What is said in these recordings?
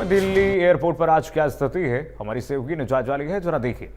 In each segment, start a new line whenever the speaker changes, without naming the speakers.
Delhi airport पर आज क्या स्थिति है, हमारी सहयोगी ने जांच वाली है, जरा देखिए।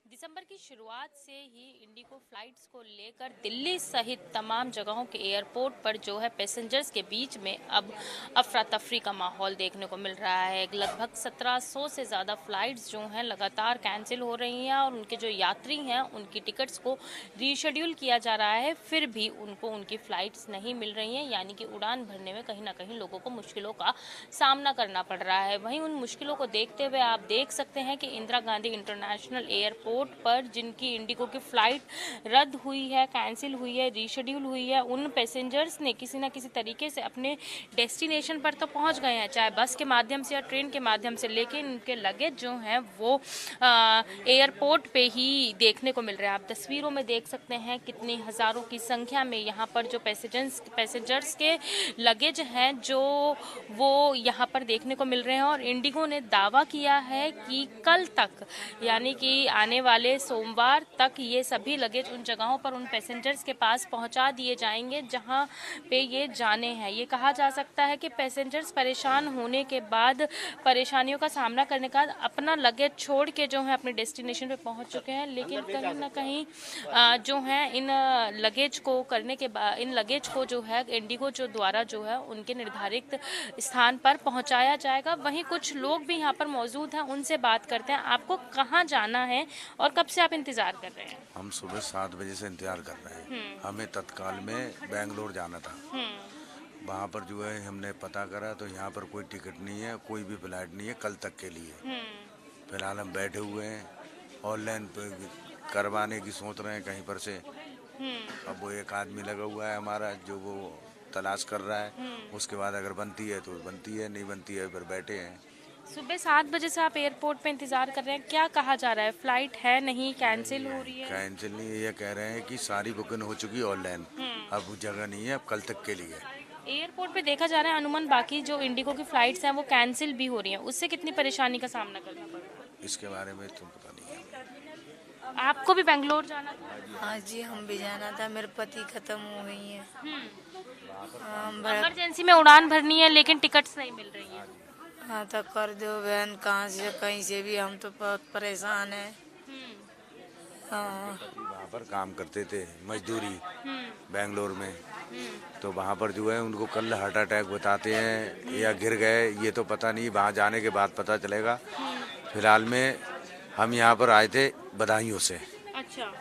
दिसंबर की शुरुआत से ही इंडिगो फ्लाइट्स को लेकर दिल्ली सहित तमाम जगहों के एयरपोर्ट पर जो है पैसेंजर्स के बीच में अब अफरा तफरी का माहौल देखने को मिल रहा है। लगभग 1700 से ज़्यादा फ्लाइट्स जो हैं लगातार कैंसिल हो रही हैं और उनके जो यात्री हैं उनकी टिकट्स को रीशेड्यूल किया जा रहा है, फिर भी उनको उनकी फ़्लाइट्स नहीं मिल रही हैं, यानी कि उड़ान भरने में कहीं ना कहीं लोगों को मुश्किलों का सामना करना पड़ रहा है। वहीं उन मुश्किलों को देखते हुए आप देख सकते हैं कि इंदिरा गांधी इंटरनेशनल एयरपोर्ट पर जिनकी इंडिगो की फ़्लाइट रद्द हुई है, कैंसिल हुई है, रीशेड्यूल हुई है, उन पैसेंजर्स ने किसी न किसी तरीके से अपने डेस्टिनेशन पर तो पहुंच गए हैं, चाहे बस के माध्यम से या ट्रेन के माध्यम से, लेकिन उनके लगेज जो हैं वो एयरपोर्ट पे ही देखने को मिल रहे हैं। आप तस्वीरों में देख सकते हैं कितनी हज़ारों की संख्या में यहाँ पर जो पैसेंजर्स के लगेज हैं जो वो यहाँ पर देखने को मिल रहे हैं। और इंडिगो ने दावा किया है कि कल तक, यानी कि आने वाले सोमवार तक, ये सभी लगेज उन जगहों पर उन पैसेंजर्स के पास पहुंचा दिए जाएंगे जहां पे ये जाने हैं। ये कहा जा सकता है कि पैसेंजर्स परेशान होने के बाद, परेशानियों का सामना करने के बाद अपना लगेज छोड़ के जो है अपने डेस्टिनेशन पे पहुंच चुके हैं, लेकिन कहीं ना कहीं जो है इन लगेज को करने के बाद, इन लगेज को जो है इंडिगो जो द्वारा जो है उनके निर्धारित स्थान पर पहुंचाया जाएगा। वहीं कुछ लोग भी यहाँ पर मौजूद हैं, उनसे बात करते हैं। आपको कहाँ जाना है और कब से आप इंतजार कर रहे हैं?
हम सुबह 7 बजे से इंतजार कर रहे हैं। हमें तत्काल में बेंगलोर जाना था। वहाँ पर जो है हमने पता करा तो यहाँ पर कोई टिकट नहीं है, कोई भी फ्लाइट नहीं है कल तक के लिए। फिलहाल हम बैठे हुए हैं, ऑनलाइन करवाने की सोच रहे हैं कहीं पर से। अब वो एक आदमी लगा हुआ है हमारा जो वो तलाश कर रहा है, उसके बाद अगर बनती है तो बनती है, नहीं बनती है फिर बैठे हैं।
सुबह 7 बजे से आप एयरपोर्ट पे इंतजार कर रहे हैं, क्या कहा जा रहा है? फ्लाइट है नहीं, कैंसिल हो रही है?
कैंसिल नहीं, ये कह रहे हैं कि सारी बुकिंग हो चुकी है ऑनलाइन, अब जगह नहीं है, अब कल तक के लिए।
एयरपोर्ट पे देखा जा रहा है अनुमान बाकी जो इंडिगो की फ्लाइट्स हैं वो कैंसिल भी हो रही हैं, उससे कितनी परेशानी का सामना करना पड़ रहा है?
इसके बारे में तो पता नहीं है।
आपको भी बेंगलोर जाना था?
हाँ जी, हम भी जाना था। मेरे पति खत्म हो गई है।
इमरजेंसी में उड़ान भरनी है लेकिन टिकट्स नहीं मिल रही हैं।
हाँ तो कर दो बहन, कहाँ से कहीं से भी, हम तो बहुत परेशान हैं। हाँ।
वहाँ पर काम करते थे मजदूरी बेंगलोर में, तो वहाँ पर जो है उनको कल हार्ट अटैक बताते हैं या गिर गए, ये तो पता नहीं, वहाँ जाने के बाद पता चलेगा। फिलहाल में हम यहाँ पर आए थे बदायूं से।
अच्छा,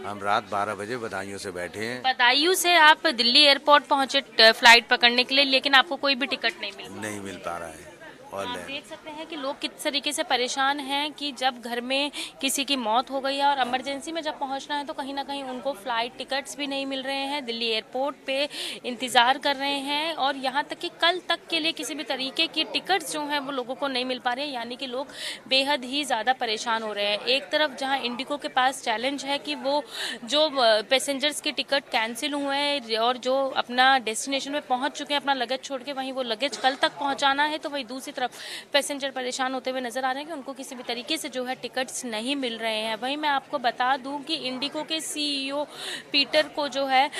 हम रात 12 बजे बदायूं से बैठे हैं।
बदायूं से आप दिल्ली एयरपोर्ट पहुंचे फ्लाइट पकड़ने के लिए, लेकिन आपको कोई भी टिकट
नहीं मिल पा रहा है।
आप देख सकते हैं कि लोग किस तरीके से परेशान हैं कि जब घर में किसी की मौत हो गई है और इमरजेंसी में जब पहुंचना है तो कहीं ना कहीं उनको फ्लाइट टिकट्स भी नहीं मिल रहे हैं। दिल्ली एयरपोर्ट पे इंतज़ार कर रहे हैं और यहाँ तक कि कल तक के लिए किसी भी तरीके की टिकट्स जो हैं वो लोगों को नहीं मिल पा रही है, यानी कि लोग बेहद ही ज़्यादा परेशान हो रहे हैं। एक तरफ जहाँ इंडिगो के पास चैलेंज है कि वो जो पैसेंजर्स की टिकट कैंसिल हुए हैं और जो अपना डेस्टिनेशन में पहुँच चुके हैं अपना लगेज छोड़ के, वहीं वो लगेज कल तक पहुँचाना है, तो वहीं दूसरी पैसेंजर परेशान होते हुए नजर आ रहे हैं कि उनको किसी भी तरीके से जो है टिकट्स नहीं मिल रहे हैं। वहीं मैं आपको बता दूं कि इंडिगो के सीईओ पीटर को जो है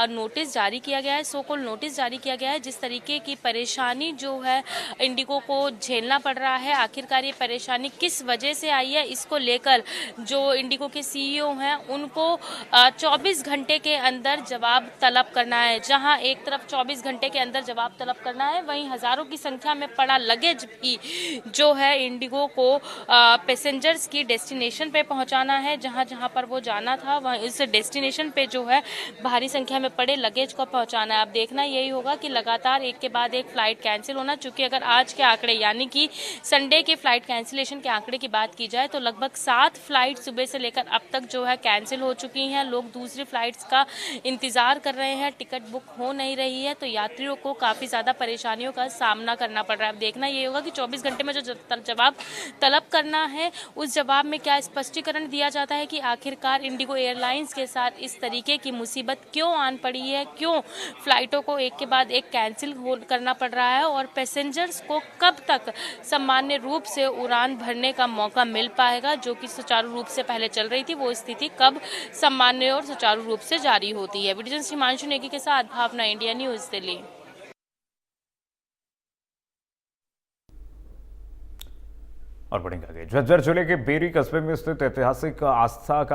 नोटिस जारी किया गया है, सो कॉल्ड नोटिस जारी किया गया है। जिस तरीके की परेशानी जो है इंडिगो को झेलना पड़ रहा है, आखिरकार ये परेशानी किस वजह से आई है, इसको लेकर जो इंडिगो के सीईओ हैं उनको 24 घंटे के अंदर जवाब तलब करना है। जहां एक तरफ 24 घंटे के अंदर जवाब तलब करना है, वहीं हजारों की संख्या में पड़ा लगेज भी जो है इंडिगो को पैसेंजर्स की डेस्टिनेशन पे पहुंचाना है। जहां जहां पर वो जाना था वहां इस डेस्टिनेशन पे जो है भारी संख्या में पड़े लगेज को पहुंचाना है। अब देखना यही होगा कि लगातार एक के बाद एक फ्लाइट कैंसिल होना, चूंकि अगर आज के आंकड़े यानी कि संडे के फ्लाइट कैंसिलेशन के आंकड़े की बात की जाए तो लगभग 7 फ्लाइट सुबह से लेकर अब तक जो है कैंसिल हो चुकी हैं। लोग दूसरी फ्लाइट्स का इंतजार कर रहे हैं, टिकट बुक हो नहीं रही है, तो यात्रियों को काफ़ी ज़्यादा परेशानियों का सामना करना पड़ रहा है। अब देखना ये होगा कि 24 घंटे में जो जवाब तलब करना है उस जवाब में क्या स्पष्टीकरण दिया जाता है कि आखिरकार इंडिगो एयरलाइंस के साथ इस तरीके की मुसीबत क्यों आन पड़ी है, क्यों फ्लाइटों को एक के बाद एक कैंसिल करना पड़ रहा है और पैसेंजर्स को कब तक सामान्य रूप से उड़ान भरने का मौका मिल पाएगा, जो कि सुचारू रूप से पहले चल रही थी, वो स्थिति कब सामान्य और सुचारू रूप से जारी होती है। वीडियो जर्नलिस्ट हिमांशु नेगी के साथ भावना, इंडिया न्यूज, दिल्ली।
और बढ़ेंगे आगे। झज्जर जिले के बेरी कस्बे में स्थित ऐतिहासिक आस्था का